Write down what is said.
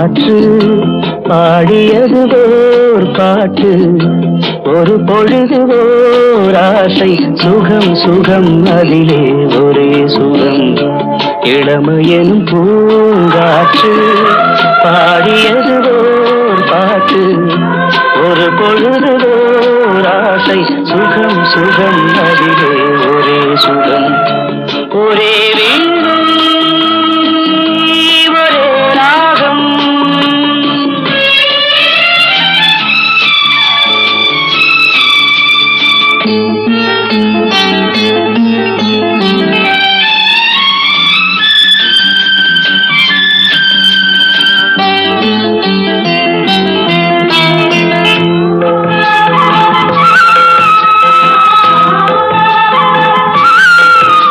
காற்று பாடியது ஓர் பாட்டு, ஒரு பொழுது ஓர் ஆசை, சுகம் சுகம் அதிலே ஒரே சுகம். இளமையெனும் பூங்காற்று பாடியது ஓர் பாட்டு, ஒரு பொழுது ஓர் ஆசை, சுகம் சுகம் அதிலே ஒரே சுகம். ஒரே